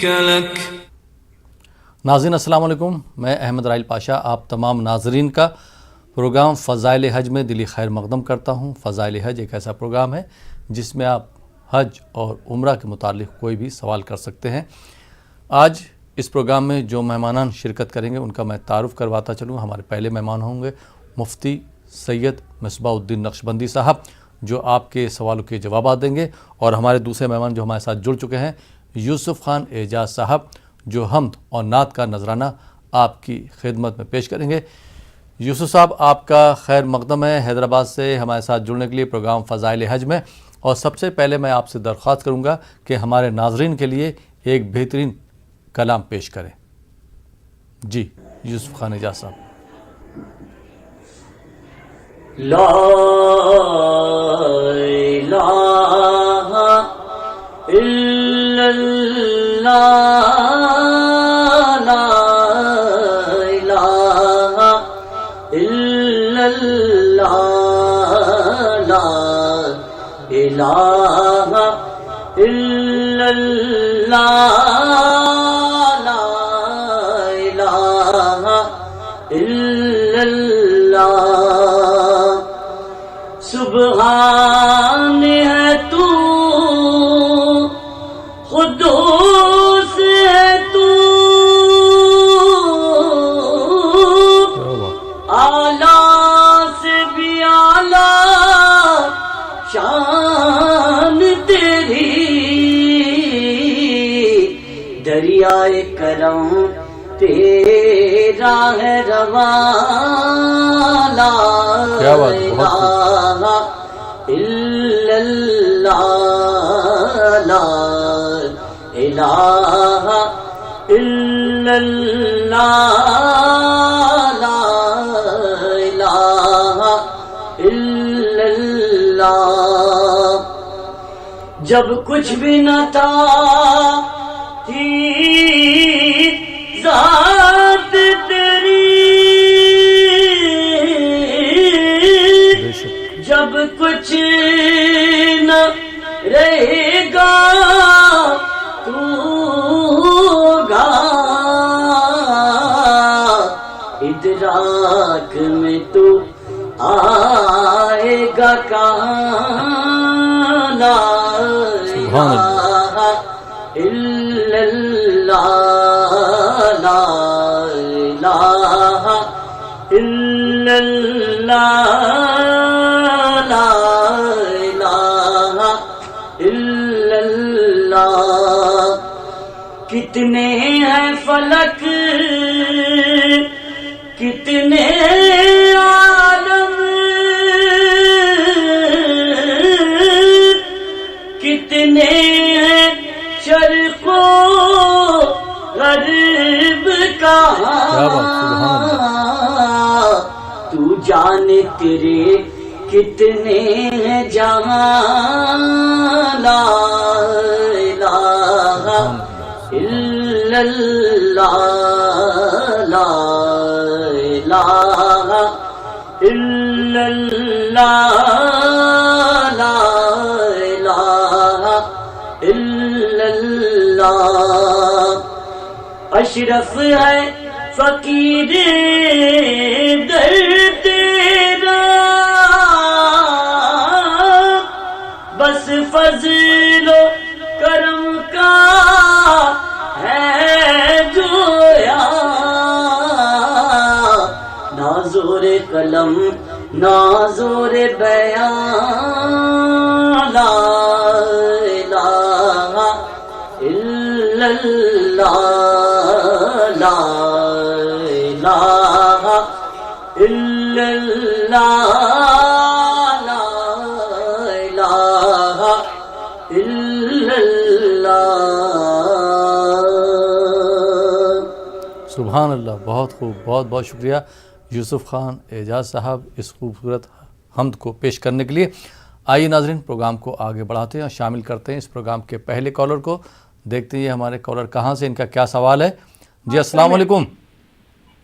لك ناظرین السلام علیکم، میں احمد رائل پاشا آپ تمام ناظرین کا پروگرام فضائل حج میں دلی خیر مقدم کرتا ہوں۔ فضائل حج ایک ایسا پروگرام ہے جس میں آپ حج اور عمرہ کے متعلق کوئی بھی سوال کر سکتے ہیں۔ آج اس پروگرام میں جو مہمانان شرکت کریں گے ان کا میں تعارف کرواتا چلوں۔ ہمارے پہلے مہمان ہوں گے مفتی سید مصباح الدین نقشبندی صاحب، جو آپ کے سوالوں کے جوابات دیں گے، اور ہمارے دوسرے مہمان جو ہمارے ساتھ جڑ چکے ہیں یوسف خان اعجاز صاحب، جو حمد اور نعت کا نذرانہ آپ کی خدمت میں پیش کریں گے۔ یوسف صاحب، آپ کا خیر مقدم ہے حیدرآباد سے ہمارے ساتھ جڑنے کے لیے پروگرام فضائل حج میں، اور سب سے پہلے میں آپ سے درخواست کروں گا کہ ہمارے ناظرین کے لیے ایک بہترین کلام پیش کریں۔ جی یوسف خان اعجاز صاحب۔ لا الہ الا اللہ، لا الہ الا اللہ، لا الہ الا اللہ، لا الہ الا اللہ۔ سبحان ہے تو، قدوس ہے تو، اعلیٰ سے بھی اعلیٰ شان تیری، دریائے کرم تیرا ہے رواں، لا الہ الا اللہ، لا الہ الا اللہ، لا الہ الا اللہ۔ جب کچھ بھی نہ تھا تھی ذات تیری، جب کچھ نہ رہے گا تو ہوگا، ادراک میں تو آئے گا کہاں، لا الہ الا اللہ، لا الہ الا اللہ، لا الہ الا اللہ۔ کتنے ہیں فلک، کتنے عالم، کتنے ہیں شرق و غرب کہاں، تو جانے تیرے کتنے ہیں جہاں، لا الہ الا اللہ، لا الہ الا اللہ، لا الہ الا اللہ۔ اشرف ہے فقیر در تیرا، بس فضل و کرم کا ہے جویا، نہ زور قلم نہ زور بیان، لا الہ الا اللہ، لا الہ الا اللہ، لا الہ الا اللہ۔ سبحان اللہ، بہت خوب، بہت بہت شکریہ یوسف خان اعجاز صاحب اس خوبصورت حمد کو پیش کرنے کے لیے۔ آئیے ناظرین پروگرام کو آگے بڑھاتے ہیں اور شامل کرتے ہیں اس پروگرام کے پہلے کالر کو۔ دیکھتے ہیں ہمارے کالر کہاں سے، ان کا کیا سوال ہے۔ جی السلام علیکم۔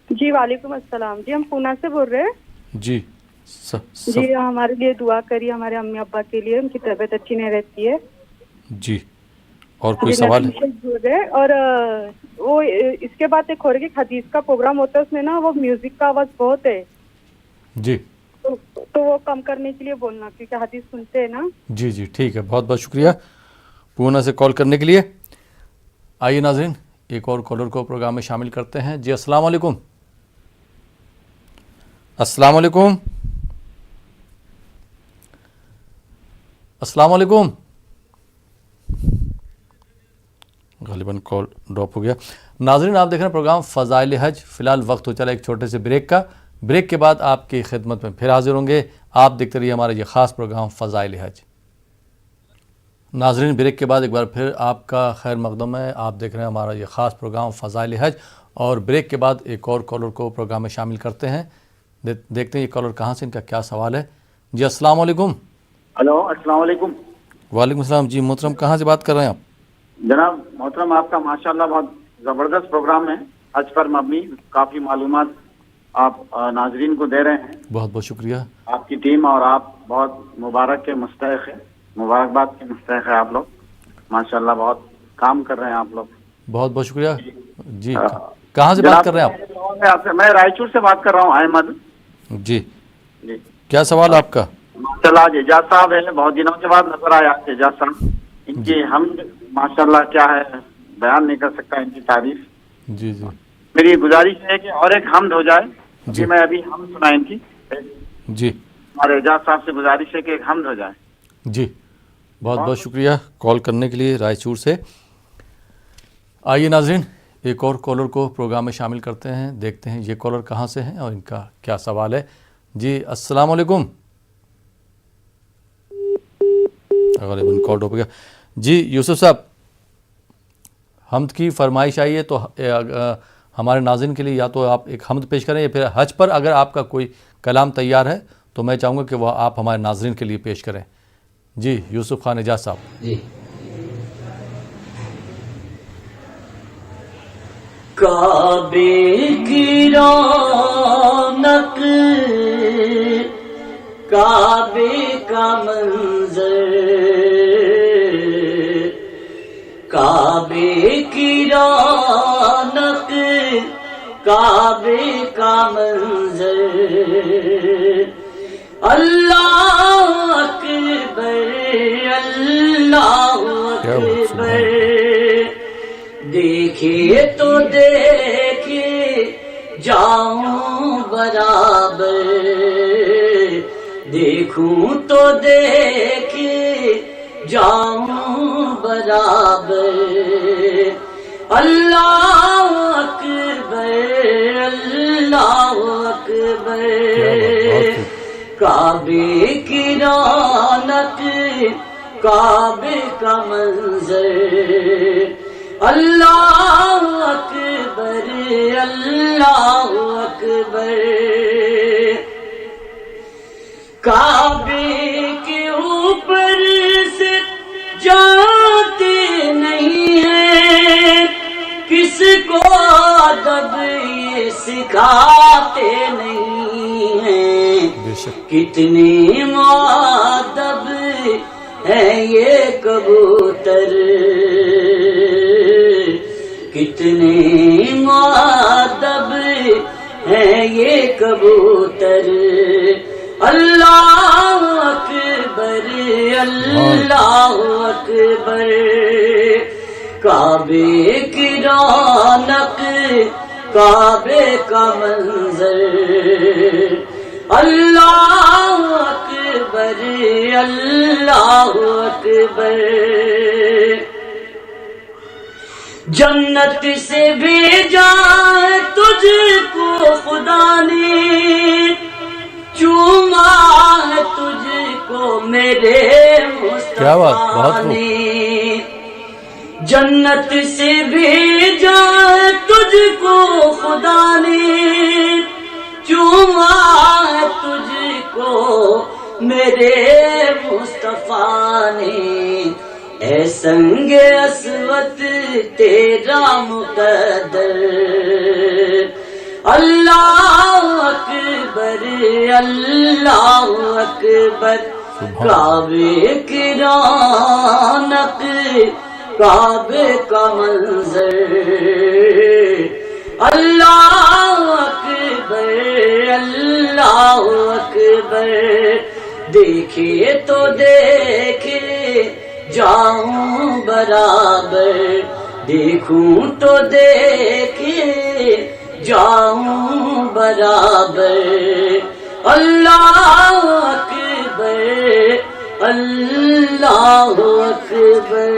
جی وعلیکم السلام، جی ہم پونا سے بول رہے ہیں۔ جی جی ہمارے لیے دعا کریے، ہمارے امی ابا کے لیے، ان کی طبیعت اچھی نہیں رہتی ہے۔ جی اور کوئی سوال ہے؟ ہے اور وہ اس کے بعد ایک اور ایک حدیث کا پروگرام ہوتا ہے، اس میں نا وہ میوزک کا آواز بہت ہے، جی تو وہ کم کرنے کے لیے بولنا، کیونکہ حدیث سنتے ہیں نا. جی جی ٹھیک ہے، بہت بہت شکریہ پونا سے کال کرنے کے لیے. آئیے ناظرین ایک اور کالر کو پروگرام میں شامل کرتے ہیں. جی السلام علیکم. السلام علیکم. السلام علیکم. غالباً کال ڈراپ ہو گیا. ناظرین آپ دیکھ رہے ہیں پروگرام فضائل حج. فی الحال وقت ہو چلا ایک چھوٹے سے بریک کا. بریک کے بعد آپ کی خدمت میں پھر حاضر ہوں گے. آپ دیکھتے رہیے ہمارا یہ خاص پروگرام فضائل حج. ناظرین بریک کے بعد ایک بار پھر آپ کا خیر مقدم ہے. آپ دیکھ رہے ہیں ہمارا یہ خاص پروگرام فضائل حج، اور بریک کے بعد ایک اور کالر کو پروگرام میں شامل کرتے ہیں. دیکھتے ہیں یہ کالر کہاں سے، ان کا کیا سوال ہے. جی السلام علیکم. ہلو السلام علیکم. وعلیکم السلام. جی محترم کہاں سے بات کر رہے ہیں آپ؟ جناب محترم آپ کا ماشاءاللہ بہت زبردست پروگرام ہے، حج پر مبنی. کافی معلومات آپ ناظرین کو دے رہے ہیں. بہت بہت شکریہ. آپ کی ٹیم اور آپ بہت مبارک کے مستحق ہیں، مبارکباد کے مستحق ہیں آپ لوگ. ماشاءاللہ بہت کام کر رہے ہیں آپ لوگ. بہت بہت شکریہ. جی کہاں سے بات کر رہے ہیں آپ؟ میں رائچور سے بات کر رہا ہوں، احمد. جی جی کیا سوال آپ کا؟ ماشاءاللہ آج اعجاز صاحب ہے، بہت دنوں کے بعد نظر آیا اعجاز صاحب. ان کی حمد ماشاءاللہ کیا ہے، بیان نہیں کر سکتا ان کی تعریف. جی جی میری گزارش ہے کہ اور ایک حمد ہو جائے. جی میں ابھی حمد سنا ان کی. جی ہمارے اعجاز صاحب سے گزارش ہے کہ ایک حمد ہو جائے. جی بہت بہت شکریہ کال کرنے کے لیے رائچور سے. آئیے ناظرین ایک اور کالر کو پروگرام میں شامل کرتے ہیں. دیکھتے ہیں یہ کالر کہاں سے ہیں اور ان کا کیا سوال ہے. جی السلام علیکم. غالباً کال ڈراپ ہو گیا. جی یوسف صاحب حمد کی فرمائش آئی ہے، تو ہمارے ناظرین کے لیے یا تو آپ ایک حمد پیش کریں، یا پھر حج پر اگر آپ کا کوئی کلام تیار ہے تو میں چاہوں گا کہ وہ آپ ہمارے ناظرین کے لیے پیش کریں. جی یوسف خان اعجاز صاحب. جی کعبے کی رونق، کعبے کا منظر، کعبے کی رونق، کعبے کا منظر، اللہ اکبر اللہ اکبر. دیکھے تو دیکھے جاؤں برابر، دیکھوں تو دیکھے جاؤں برابر. اللہ اکبر اللہ اکبر. کعبے کی رونق، کعبے کا منظر، اللہ اکبر اللہ اکبر. کعبے کے اوپر سے جاتے نہیں ہیں، کس کو ادب یہ سکھاتے نہیں ہیں. کتنے مؤدب ہیں یہ کبوتر، کتنے مؤدب ہیں یہ کبوتر. اللہ اکبر اللہ اکبر. کعبے کی رونق، کعبے کا منظر، اللہ اکبر اللہ اکبر. جنت سے بھیجا تجھ کو خدا نے، چوما تجھ کو میرے مصطفیٰ نے. جنت سے بھیجا تجھ کو خدا نے، چوما تجھ کو میرے مصطفیٰ نے. اے سنگ اسود تیرا مقدر، اللہ اکبر اللہ اکبر. کعبے کی رونق، کعبے کا منظر اللہ اکبر اللہ اکبر دیکھے تو دیکھے جاؤں برابر دیکھوں تو دیکھے جاؤں برابر اللہ اکبر اللہ اکبر.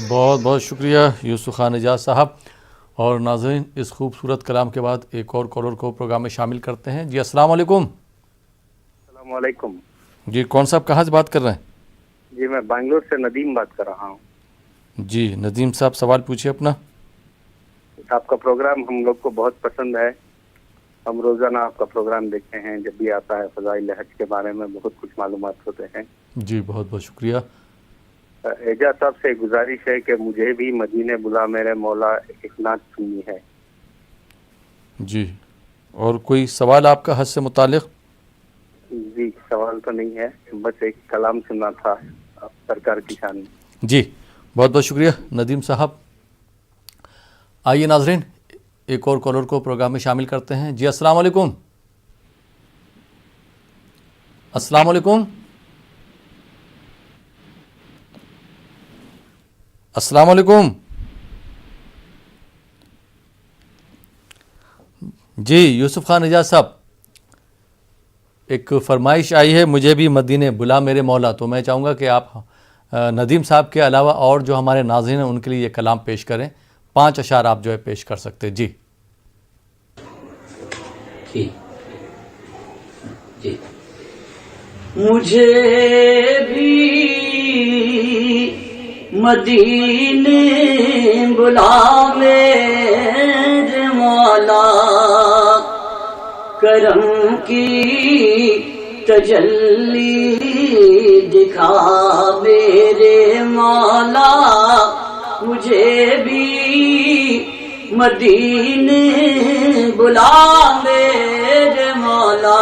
بہت بہت شکریہ یوسف خان اعجاز صاحب. اور ناظرین اس خوبصورت کلام کے بعد ایک اور کالر کو پروگرام میں شامل کرتے ہیں. جی السلام علیکم. السلام علیکم. جی کون صاحب کہاں سے بات کر رہے ہیں؟ جی میں بنگلور سے ندیم بات کر رہا ہوں. جی ندیم صاحب سوال پوچھیے اپنا. آپ کا پروگرام ہم لوگ کو بہت پسند ہے. ہم روزانہ آپ کا پروگرام دیکھتے ہیں. جب بھی آتا ہے فضائل حج کے بارے میں بہت کچھ معلومات ہوتے ہیں. جی بہت بہت شکریہ. اعجاز صاحب سے گزارش ہے کہ مجھے بھی مدینے بلا میرے مولا ایک نعت سننی ہے. جی اور کوئی سوال آپ کا حج سے متعلق؟ جی سوال تو نہیں ہے, بس ایک کلام سننا تھا سرکار کی شان میں. جی بہت بہت شکریہ ندیم صاحب. آئیے ناظرین ایک اور کالر کو پروگرام میں شامل کرتے ہیں. جی السلام علیکم. السلام علیکم. السلام علیکم. جی یوسف خان اعجاز صاحب ایک فرمائش آئی ہے مجھے بھی مدینے بلا میرے مولا, تو میں چاہوں گا کہ آپ ندیم صاحب کے علاوہ اور جو ہمارے ناظرین ہیں ان کے لیے یہ کلام پیش کریں. 5 اشعار آپ جو ہے پیش کر سکتے. جی جی مجھے بھی مدینے بلا میرے مولا کرم کی تجلی دکھا میرے مولا مجھے بھی مدینے بلا میرے مولا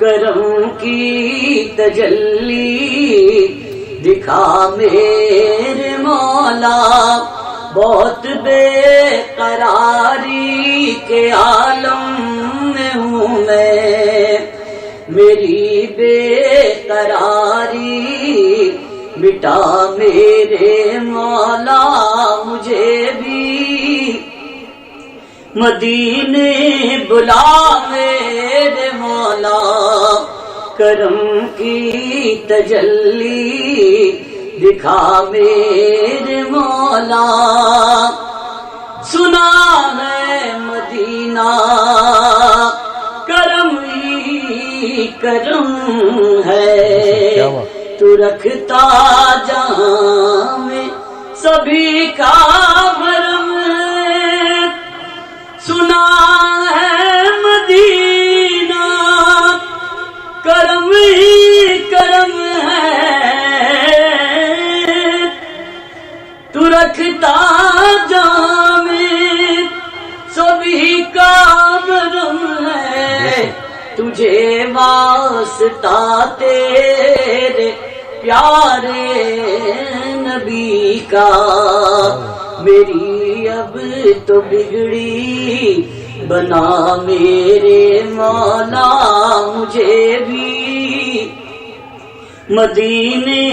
کرم کی تجلی دکھا میرے مولا بہت بے قراری کے عالم میں ہوں میں میری بے قراری مٹا میرے مولا مجھے بھی مدینے بلا میرے مولا کرم کی تجلی دکھا میرے مولا سنا ہے مدینہ کرم ہی کرم ہے تو رکھتا جہاں میں سبھی کا بھرم سنا ہے مدینہ کرم ہی کرم ہے تو رکھتا جہاں میں سبھی کا بھرم ہے تجھے واسطہ تیرے پیارے نبی کا میری اب تو بگڑی بنا میرے مولا مجھے بھی مدینے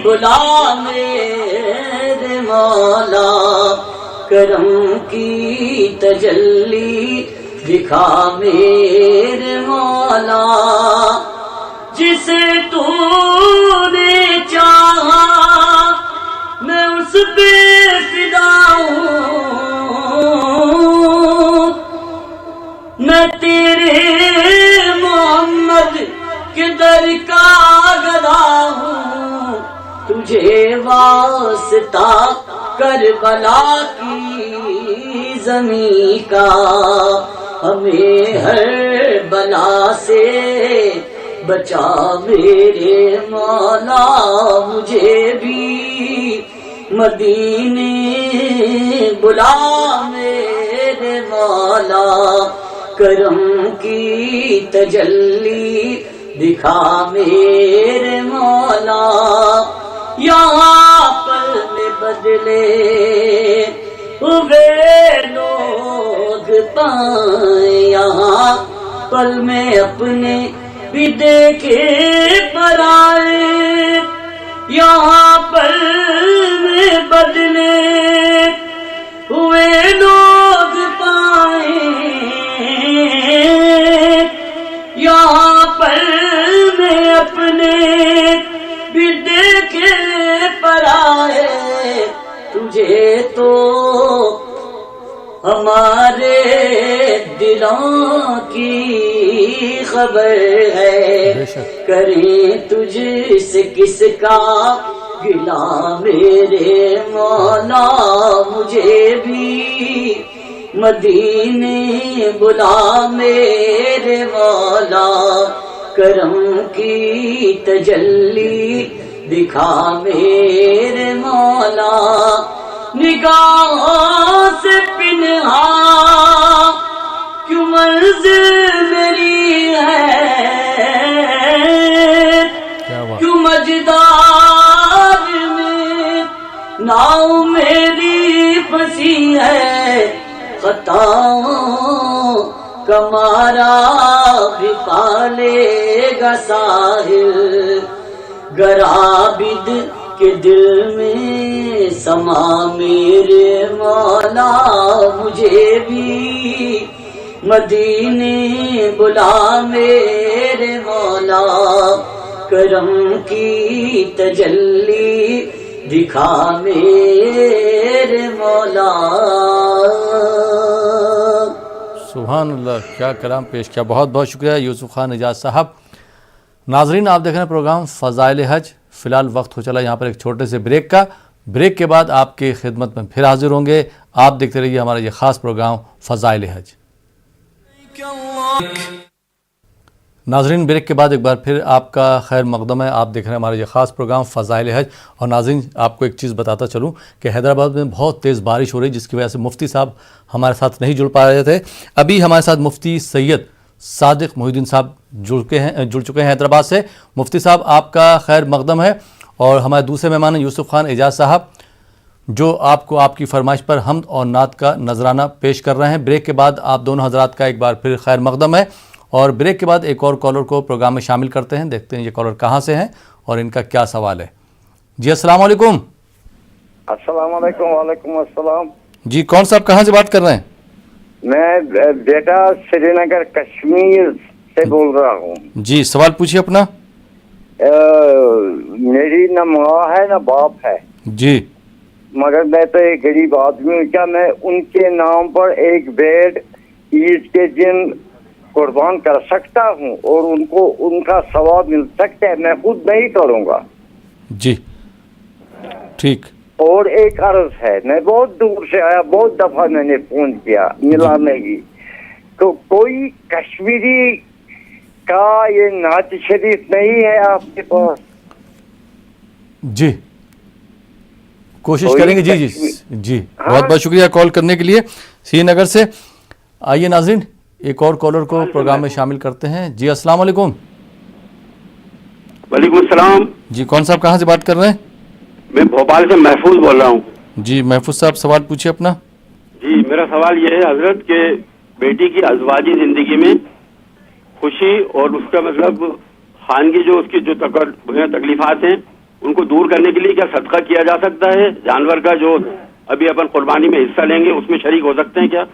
بلا میرے مولا کرم کی تجلی دکھا میرے مولا جسے تو نے چاہا میں اس پہ فدا ہوں میں تیرے محمد کے در کا گدا ہوں تجھے واسطہ کربلا کی زمین کا ہمیں ہر بلا سے بچا میرے مولا مجھے بھی مدینے بلا میرے مولا کرم کی تجلی دکھا میرے مولا، یہاں پل میں بدلے ہوئے لوگ پائیں، یہاں پل میں اپنے بھی دیکھے پرائے، یہاں پل میں بدلے ہوئے لوگ پائیں، یہاں پر میں اپنے بھی دیکھے پرائے، تجھے تو ہمارے دلوں کی خبر ہے، کریں تجھ سے کس کا گلا میرے مولا، مجھے بھی مدینے بلا میرے مولا، کرم کی تجلی دکھا میرے مولا، نگاہوں سے پنہا کیوں منزل میری ہے، کیوں مجدار میں ناؤ میری پھنسی ہے، خطاؤں کمارا بھی پالے گا ساحل، گر عابد کے دل میں سما میرے مولا، مجھے بھی مدینے بلا میرے مولا، کرم کی تجلی دکھا میرے مولا۔ سبحان اللہ، کیا کلام پیش کیا، بہت بہت شکریہ یوسف خان اعجاز صاحب۔ ناظرین آپ دیکھ رہے ہیں پروگرام فضائل حج، فی الحال وقت ہو چلا یہاں پر ایک چھوٹے سے بریک کا، بریک کے بعد آپ کی خدمت میں پھر حاضر ہوں گے، آپ دیکھتے رہیے ہمارا یہ خاص پروگرام فضائل حج۔ ناظرین بریک کے بعد ایک بار پھر آپ کا خیر مقدم ہے، آپ دیکھ رہے ہیں ہمارا یہ خاص پروگرام فضائل حج۔ اور ناظرین آپ کو ایک چیز بتاتا چلوں کہ حیدرآباد میں بہت تیز بارش ہو رہی ہے، جس کی وجہ سے مفتی صاحب ہمارے ساتھ نہیں جڑ پا رہے تھے۔ ابھی ہمارے ساتھ مفتی سید صادق محی الدین صاحب جڑ چکے ہیں حیدرآباد سے۔ مفتی صاحب آپ کا خیر مقدم ہے، اور ہمارے دوسرے مہمان ہیں یوسف خان اعجاز صاحب، جو آپ کو آپ کی فرمائش پر حمد اور نعت کا نذرانہ پیش کر رہے ہیں۔ بریک کے بعد آپ دونوں حضرات کا ایک بار پھر خیر مقدم ہے، اور بریک کے بعد ایک اور کالر کو پروگرام میں شامل کرتے ہیں، دیکھتے ہیں یہ کالر کہاں سے ہیں اور ان کا کیا سوال ہے۔ جی السلام علیکم۔ السلام علیکم۔ وعلیکم السلام۔ جی کون صاحب کہاں سے بات کر رہے ہیں؟ میں بیٹا سری نگر کشمیر سے بول رہا ہوں۔ جی سوال پوچھیے اپنا۔ میری نہ ماں ہے نہ باپ ہے، جی مگر میں تو ایک غریب آدمی ہوں، کیا میں ان کے نام پر ایک بیڈ عید کے دن قربان کر سکتا ہوں اور ان کو ان کا ثواب مل سکتا ہے؟ میں خود نہیں کروں گا۔ جی ٹھیک۔ اور ایک عرض ہے، میں بہت دور سے آیا، بہت دفعہ میں نے فون کیا، ملا نہیں، تو کوئی کشمیری کا یہ نعت شریف نہیں ہے آپ کے پاس؟ جی کوشش کریں گے۔ جی جی جی بہت بہت شکریہ کال کرنے کے لیے سری نگر سے۔ آئیے ناظرین ایک اور کالر کو پروگرام میں شامل کرتے ہیں۔ جی السلام علیکم۔ وعلیکم السلام۔ جی کون صاحب کہاں سے بات کر رہے ہیں؟ میں بھوپال سے محفوظ بول رہا ہوں۔ جی محفوظ صاحب سوال پوچھیے اپنا۔ جی میرا سوال یہ ہے حضرت کہ بیٹی کی ازواجی زندگی میں خوشی اور اس کا مطلب خانگی جو اس کی جو تکلیفات ہیں ان کو دور کرنے کے لیے کیا صدقہ کیا جا سکتا ہے؟ جانور کا جو ابھی اپن قربانی میں حصہ لیں گے اس میں شریک ہو سکتے ہیں کیا؟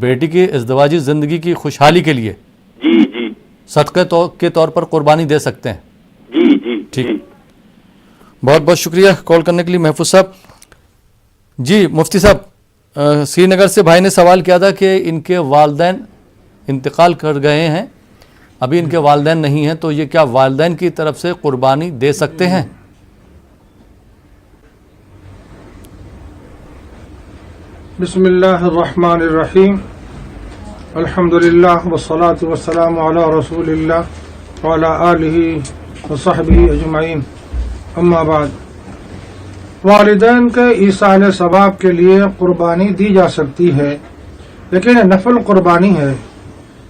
بیٹی کی ازدواجی زندگی کی خوشحالی کے لیے جی جی صدقے کے طور پر قربانی دے سکتے ہیں؟ جی جی ٹھیک، بہت بہت شکریہ کال کرنے کے لیے محفوظ صاحب۔ جی مفتی صاحب سری نگر سے بھائی نے سوال کیا تھا کہ ان کے والدین انتقال کر گئے ہیں، ابھی ان کے والدین نہیں ہیں، تو یہ کیا والدین کی طرف سے قربانی دے سکتے ہیں؟ بسم اللہ الرحمن الرحیم، الحمدللہ والصلاة والسلام علی رسول اللہ وعلی آلہ وصحبہ اجمعین، اما بعد۔ والدین کے ایصال ثواب کے لیے قربانی دی جا سکتی ہے، لیکن یہ نفل قربانی ہے،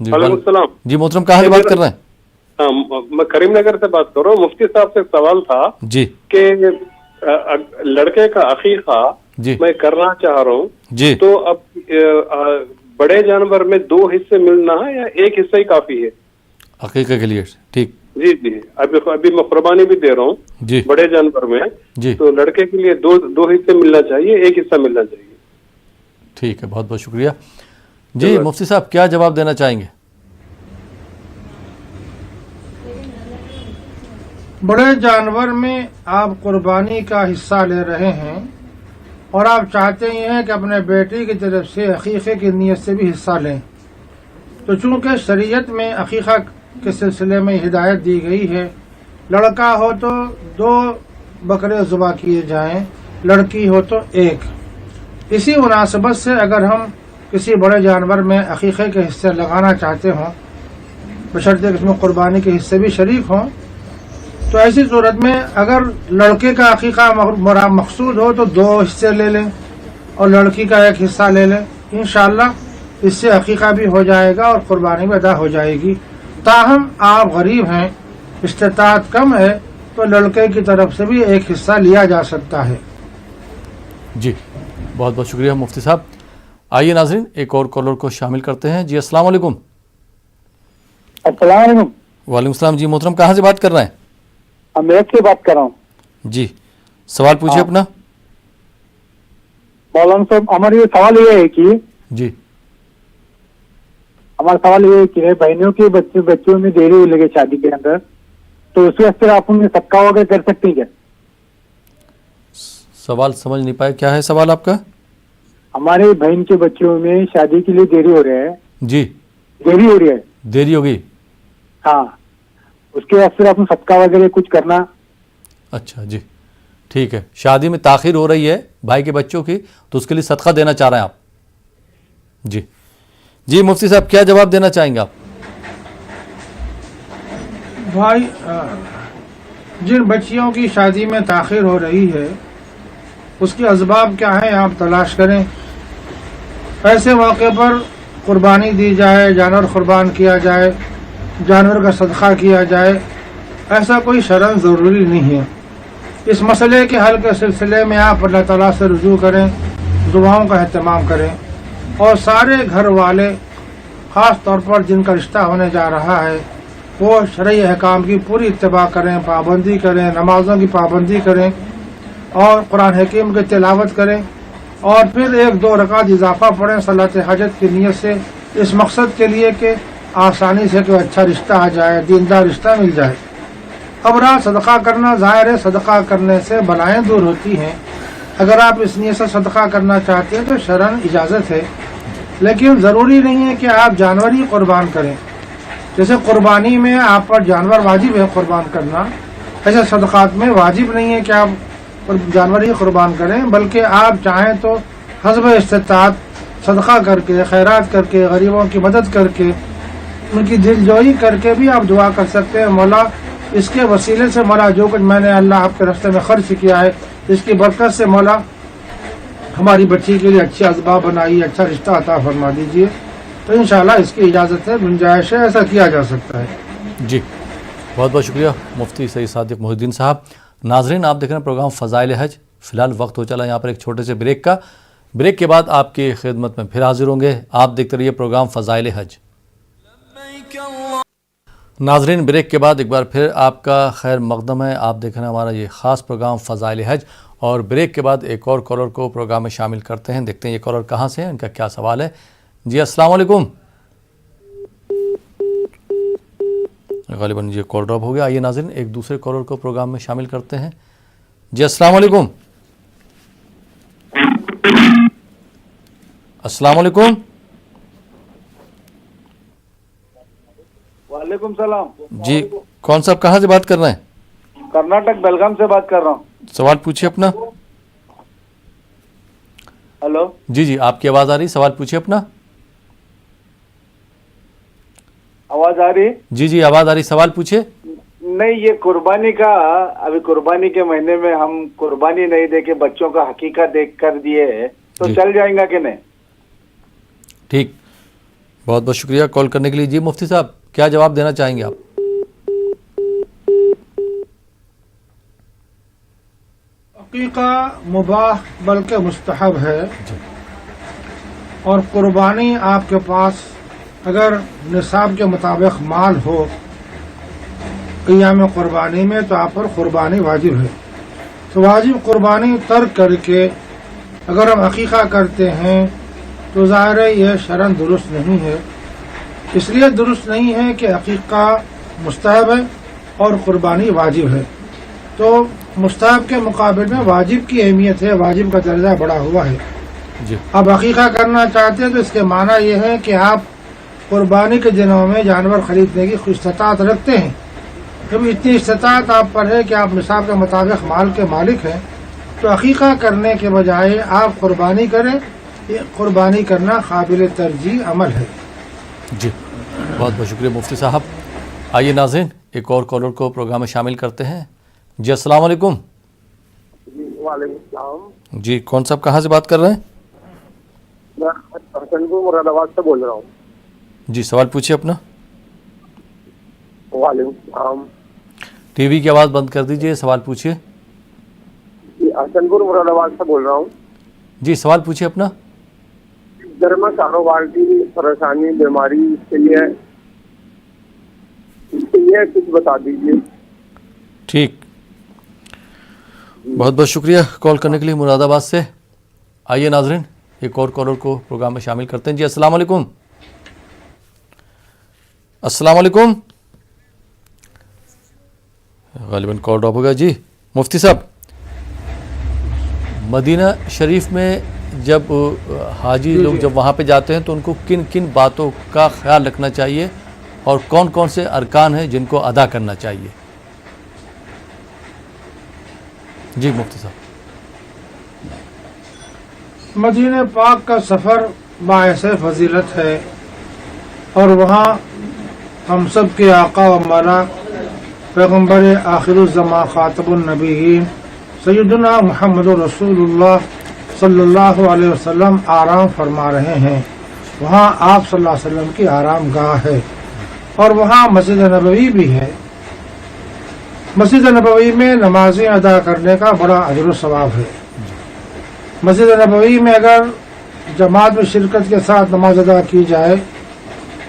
جی وعلیکم السلام جی محترم کہاں سے بات کر رہے ہیں؟ میں کریم نگر سے بات کر رہا ہوں. مفتی صاحب سے سوال تھا جی کہ لڑکے کا عقیقہ جی میں کرنا چاہ رہا ہوں جی تو اب بڑے جانور میں 2 حصے ملنا ہے یا ایک حصہ ہی کافی ہے عقیقے کے لیے؟ ٹھیک جی جی ابھی میں قربانی بھی دے رہا ہوں جی بڑے جانور میں جی تو لڑکے کے لیے دو حصے ملنا چاہیے, ایک حصہ ملنا چاہیے. ٹھیک ہے, بہت بہت شکریہ. جی مفتی صاحب کیا جواب دینا چاہیں گے؟ بڑے جانور میں آپ قربانی کا حصہ لے رہے ہیں اور آپ چاہتے ہی ہیں کہ اپنے بیٹی کی طرف سے عقیقے کی نیت سے بھی حصہ لیں, تو چونکہ شریعت میں عقیقہ کے سلسلے میں ہدایت دی گئی ہے, لڑکا ہو تو 2 بکرے ذبح کیے جائیں, لڑکی ہو تو 1. اسی مناسبت سے اگر ہم کسی بڑے جانور میں عقیقے کے حصے لگانا چاہتے ہوں, بشرطے کہ اس میں قربانی کے حصے بھی شریک ہوں, تو ایسی صورت میں اگر لڑکے کا عقیقہ مقصود ہو تو 2 حصے لے لیں اور لڑکی کا 1 حصہ لے لیں. انشاءاللہ اس سے عقیقہ بھی ہو جائے گا اور قربانی بھی ادا ہو جائے گی. تاہم آپ غریب ہیں, استطاعت کم ہے, تو لڑکے کی طرف سے بھی 1 حصہ لیا جا سکتا ہے. جی بہت بہت شکریہ مفتی صاحب. آئیے ناظرین ایک اور کالر کو شامل کرتے ہیں. جی السلام علیکم. السلام علیکم. وعلیکم السلام. جی محترم کہاں سے بات کر رہے ہیں؟ امریک سے بات کر رہا ہوں. جی سوال پوچھیے اپنا. مولانا صاحب ہمارا یہ سوال یہ ہے کہ جی ہمارا سوال یہ ہے کہ بہنوں کے بچوں میں دیری لگے شادی کے اندر, تو اس واسطے آپ ان میں صدقہ وغیرہ کر سکتے ہیں کیا؟ سوال سمجھ نہیں پائے, کیا ہے سوال آپ کا؟ ہمارے بہن کے بچوں میں شادی کے لیے دیری ہو رہا ہے. جی دیری ہو رہی ہے. دیری ہوگی. ہاں, اس کے واسطے آپ صدقہ وغیرہ کچھ کرنا. اچھا جی ٹھیک ہے, شادی میں تاخیر ہو رہی ہے بھائی کے بچوں کی, تو اس کے لیے صدقہ دینا چاہ رہے ہیں آپ. جی جی مفتی صاحب کیا جواب دینا چاہیں گے آپ؟ بھائی جن بچیوں کی شادی میں تاخیر ہو رہی ہے اس کے اسباب کیا ہیں آپ تلاش کریں. ایسے موقع پر قربانی دی جائے, جانور قربان کیا جائے, جانور کا صدقہ کیا جائے, ایسا کوئی شرعاً ضروری نہیں ہے. اس مسئلے کے حل کے سلسلے میں آپ اللہ تعالیٰ سے رجوع کریں, دعاؤں کا اہتمام کریں, اور سارے گھر والے خاص طور پر جن کا رشتہ ہونے جا رہا ہے وہ شرعی احکام کی پوری اتباع کریں, پابندی کریں, نمازوں کی پابندی کریں اور قرآن حکیم کی تلاوت کریں, اور پھر 1-2 رکعت اضافہ پڑھیں صلاۃ حاجت کی نیت سے, اس مقصد کے لیے کہ آسانی سے کوئی اچھا رشتہ آ جائے, دیندار رشتہ مل جائے. اب رہا صدقہ کرنا, ظاہر ہے صدقہ کرنے سے بلائیں دور ہوتی ہیں. اگر آپ اس نیت سے صدقہ کرنا چاہتے ہیں تو شرعاً اجازت ہے, لیکن ضروری نہیں ہے کہ آپ جانور ہی قربان کریں. جیسے قربانی میں آپ پر جانور واجب ہے قربان کرنا, ایسے صدقات میں واجب نہیں ہے کہ آپ جانور ہی قربان کریں, بلکہ آپ چاہیں تو حسب استطاعت صدقہ کر کے, خیرات کر کے, غریبوں کی مدد کر کے, ان کی دل جوئی کر کے بھی آپ دعا کر سکتے ہیں, مولا اس کے وسیلے سے مولا جو کچھ میں نے اللہ آپ کے راستے میں خرچ کیا ہے اس کی برکت سے مولا ہماری بچی کے لیے اچھے اسباب بنائی, اچھا رشتہ عطا فرما دیجیے. تو انشاءاللہ اس کی اجازت ہے, گنجائش ہے, ایسا کیا جا سکتا ہے. جی بہت بہت شکریہ مفتی سید صادق محی الدین صاحب. ناظرین آپ دیکھ رہے ہیں پروگرام فضائل حج. فی الحال وقت ہو چلا یہاں پر ایک چھوٹے سے بریک کا. بریک کے بعد آپ کی خدمت میں پھر حاضر ہوں گے. آپ دیکھتے رہیے پروگرام فضائل حج. ناظرین بریک کے بعد ایک بار پھر آپ کا خیر مقدم ہے. آپ دیکھ رہے ہیں ہمارا یہ خاص پروگرام فضائل حج, اور بریک کے بعد ایک اور کالر کو پروگرام میں شامل کرتے ہیں. دیکھتے ہیں یہ کالر کہاں سے ہیں, ان کا کیا سوال ہے. جی السلام علیکم. غالباً یہ کال ڈراپ ہو گیا. آئیے ناظرین ایک دوسرے کالر کو پروگرام میں شامل کرتے ہیں. جی السلام علیکم. السلام علیکم. وعلیکم السلام. جی کون صاحب کہاں سے بات کر رہے ہیں؟ کرناٹک بیلگام سے بات کر رہا ہوں. سوال پوچھیے اپنا. ہلو. جی جی آپ کی آواز آ رہی, سوال پوچھیے اپنا. آواز آ رہی؟ جی جی آواز آ رہی, سوال پوچھیے. نہیں, یہ قربانی کا ابھی قربانی کے مہینے میں ہم قربانی نہیں دے کے بچوں کا حقیقہ دیکھ کر دیے تو چل جائیں گا کہ نہیں؟ ٹھیک بہت بہت شکریہ کال کرنے کے لیے. جی مفتی صاحب کیا جواب دینا چاہیں گے آپ؟ عقیقہ مباح بلکہ مستحب ہے، اور قربانی آپ کے پاس اگر نصاب کے مطابق مال ہو ایام قربانی میں تو آپ پر قربانی واجب ہے. تو واجب قربانی ترک کر کے اگر ہم عقیقہ کرتے ہیں تو ظاہر ہے یہ شرعاً درست نہیں ہے. اس لیے درست نہیں ہے کہ عقیقہ مستحب ہے اور قربانی واجب ہے. تو مستحب کے مقابل میں واجب کی اہمیت ہے، واجب کا درجہ بڑا ہوا ہے. اب عقیقہ کرنا چاہتے ہیں تو اس کے معنی یہ ہے کہ آپ قربانی کے دنوں میں جانور خریدنے کی استطاعت رکھتے ہیں. جب اتنی استطاعت آپ پر ہے کہ آپ نصاب کے مطابق مال کے مالک ہیں تو عقیقہ کرنے کے بجائے آپ قربانی کریں. یہ قربانی کرنا قابل ترجیح عمل ہے. جی بہت بہت شکریہ مفتی صاحب. آئیے ناظرین ایک اور کالر کو پروگرام میں شامل کرتے ہیں. جی السلام علیکم. وعلیکم السلام. جی کون صاحب کہاں سے بات کر رہے ہیں؟ میں حسن پور مراد آباد سے بول رہا ہوں. جی سوال پوچھیے اپنا. وعلیکم السلام. ٹی وی کی آواز بند کر دیجئے، سوال پوچھیے. جی حسن پور مراد آباد سے بول رہا ہوں. جی سوال پوچھیے اپنا. درما کاروبار کی پریشانی بیماری اس کے لیے کچھ بتا دیجیے. ٹھیک، بہت بہت شکریہ کال کرنے کے لیے مراد آباد سے. آئیے ناظرین ایک اور کالر کو پروگرام میں شامل کرتے ہیں. جی السلام علیکم. السلام علیکم. غالباً کال ڈراپ ہو گیا. جی مفتی صاحب، مدینہ شریف میں جب حاجی لوگ جب وہاں پہ جاتے ہیں تو ان کو کن کن باتوں کا خیال رکھنا چاہیے اور کون کون سے ارکان ہیں جن کو ادا کرنا چاہیے؟ جی مفتی صاحب. مدینہ پاک کا سفر باعث فضیلت ہے، اور وہاں ہم سب کے آقا و مولا پیغمبر آخر الزمان خاتم النبیین سیدنا محمد رسول اللہ صلی اللہ علیہ وسلم آرام فرما رہے ہیں. وہاں آپ صلی اللہ علیہ وسلم کی آرام گاہ ہے، اور وہاں مسجد نبوی بھی ہے. مسجد نبوی میں نمازیں ادا کرنے کا بڑا اجر و ثواب ہے. مسجد نبوی میں اگر جماعت میں شرکت کے ساتھ نماز ادا کی جائے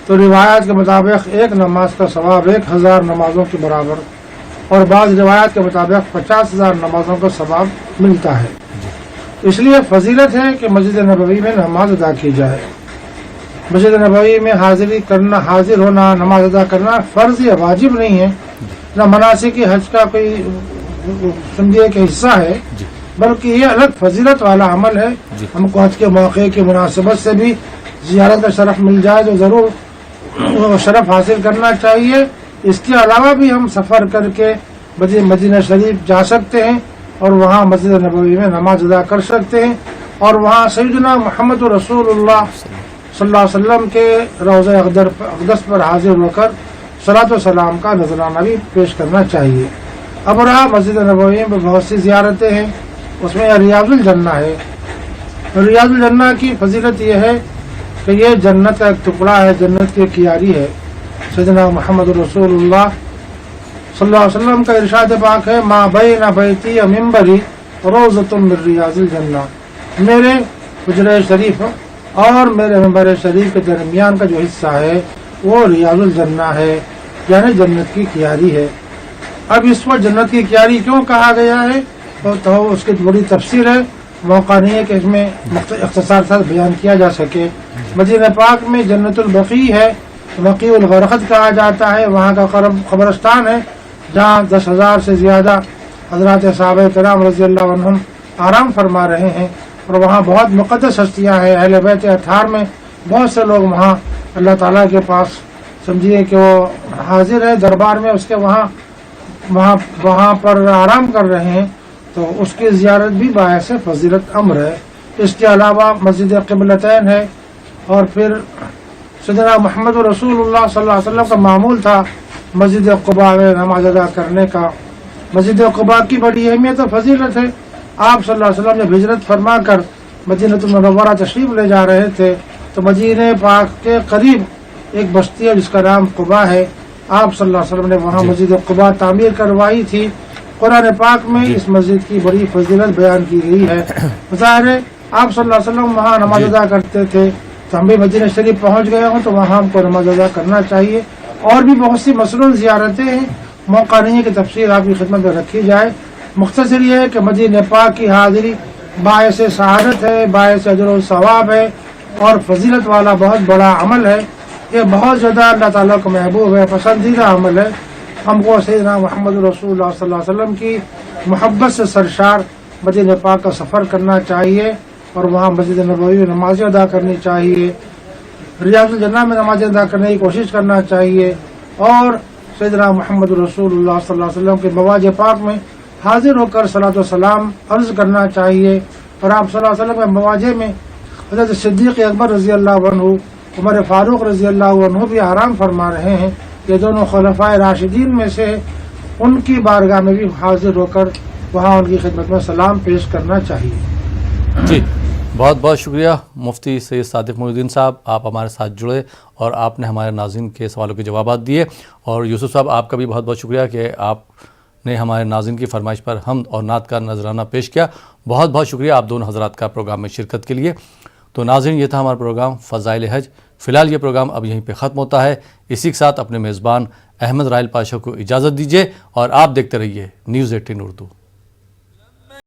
تو روایات کے مطابق ایک نماز کا ثواب 1000 نمازوں کے برابر، اور بعض روایات کے مطابق 50,000 نمازوں کا ثواب ملتا ہے. اس لیے فضیلت ہے کہ مسجد نبوی میں نماز ادا کی جائے. مسجد نبوی میں حاضری کرنا، حاضر ہونا، نماز ادا کرنا فرض یا واجب نہیں ہے، نہ مناسک حج کا کوئی سمجھیے کہ حصہ ہے، بلکہ یہ الگ فضیلت والا عمل ہے. ہم کو حج کے موقع کی مناسبت سے بھی زیارت کا شرف مل جائے تو ضرور شرف حاصل کرنا چاہیے. اس کے علاوہ بھی ہم سفر کر کے مدینہ شریف جا سکتے ہیں اور وہاں مسجد نبوی میں نماز ادا کر سکتے ہیں، اور وہاں سیدنا محمد رسول اللہ صلی اللہ علیہ وسلم کے روضہ اقدس پر حاضر ہو کر صلاۃ و سلام کا نذرانہ بھی پیش کرنا چاہیے. اب رہا مسجد نبوی میں بہت سی زیارتیں ہیں، اس میں ریاض الجنہ ہے. ریاض الجنہ کی فضیلت یہ ہے کہ یہ جنت کا ایک ٹکڑا ہے، جنت کی کیاری ہے. سیدنا محمد رسول اللہ صلی اللہ علیہ وسلم کا ارشاد پاک ہے، ما بین بیتی و منبری روضۃ من ریاض الجنہ. میرے حجرہ شریف اور میرے منبر شریف کے درمیان کا جو حصہ ہے وہ ریاض الجنہ ہے، یعنی جنت کی کیاری ہے. اب اس پر جنت کی کیاری کیوں کہا گیا ہے تو اس کی بڑی تفسیر ہے، موقع نہیں ہے کہ اس میں اختصار ساتھ بیان کیا جا سکے. مدینہ پاک میں جنت البقیع ہے، بقیع الغرقد کہا جاتا ہے، وہاں کا قبرستان ہے جہاں 10,000 سے زیادہ حضرات صحابہ کرام رضی اللہ عنہم آرام فرما رہے ہیں، اور وہاں بہت مقدس ہستیاں ہیں. اہل بیت اطہار میں بہت سے لوگ وہاں اللہ تعالیٰ کے پاس سمجھیے کہ وہ حاضر ہے دربار میں، اس کے وہاں پر آرام کر رہے ہیں، تو اس کی زیارت بھی باعث فضیلت امر ہے. اس کے علاوہ مسجد قبلتین ہے، اور پھر سیدنا محمد رسول اللہ صلی اللہ علیہ وسلم کا معمول تھا مسجد قباء میں نماز ادا کرنے کا. مسجد قباء کی بڑی اہمیت و فضیلت ہے. آپ صلی اللہ علیہ وسلم جب ہجرت فرما کر مدینہ المنورہ تشریف لے جا رہے تھے تو مدینہ پاک کے قریب ایک بستی ہے جس کا نام قبا ہے. آپ صلی اللہ علیہ وسلم نے وہاں مسجد قبا تعمیر کروائی تھی. قرآن پاک میں اس مسجد کی بڑی فضیلت بیان کی گئی ہے. ظاہر ہے آپ صلی اللہ علیہ وسلم وہاں نماز ادا کرتے تھے، تو ہم بھی مدینہ شریف پہنچ گئے ہوں تو وہاں ہم کو نماز ادا کرنا چاہیے. اور بھی بہت سی مصنون زیارتیں ہیں، موقع نہیں ہے کہ تفصیل آپ کی خدمت میں رکھی جائے. مختصر یہ ہے کہ مدینہ پاک کی حاضری باعث سعادت ہے، باعث اجر و ثواب ہے اور فضیلت والا بہت بڑا عمل ہے. یہ بہت زیادہ اللہ تعالیٰ کو محبوب ہے، پسندیدہ عمل ہے. ہم کو سیدنا محمد رسول اللہ صلی اللہ علیہ وسلم کی محبت سے سرشار مدینہ پاک کا سفر کرنا چاہیے اور وہاں مسجد نبوی میں نمازیں ادا کرنی چاہیے، ریاض الجنہ میں نمازیں ادا کرنے کی کوشش کرنا چاہیے اور سیدنا محمد رسول اللہ صلی اللہ علیہ وسلم کے مواج پاک میں حاضر ہو کر صلاۃ و سلام عرض کرنا چاہیے. اور آپ صلی اللہ علیہ وسلم کے مواجہ میں حضرت صدیق اکبر رضی اللہ عنہ، عمر فاروق رضی اللہ عنہ بھی آرام فرما رہے ہیں. یہ دونوں خلفائے راشدین میں سے ان کی بارگاہ میں بھی حاضر ہو کر وہاں ان کی خدمت میں سلام پیش کرنا چاہیے. جی بہت بہت شکریہ مفتی سید صادق محی الدین صاحب، آپ ہمارے ساتھ جڑے اور آپ نے ہمارے ناظرین کے سوالوں کے جوابات دیے. اور یوسف صاحب آپ کا بھی بہت بہت شکریہ کہ آپ نے ہمارے ناظرین کی فرمائش پر حمد اور نعت کا نذرانہ پیش کیا. بہت بہت شکریہ آپ دونوں حضرات کا پروگرام میں شرکت کے لیے. تو ناظرین یہ تھا ہمارا پروگرام فضائل حج. فی الحال یہ پروگرام اب یہیں پہ ختم ہوتا ہے. اسی کے ساتھ اپنے میزبان احمد رائل پاشا کو اجازت دیجیے اور آپ دیکھتے رہیے نیوز 18 اردو.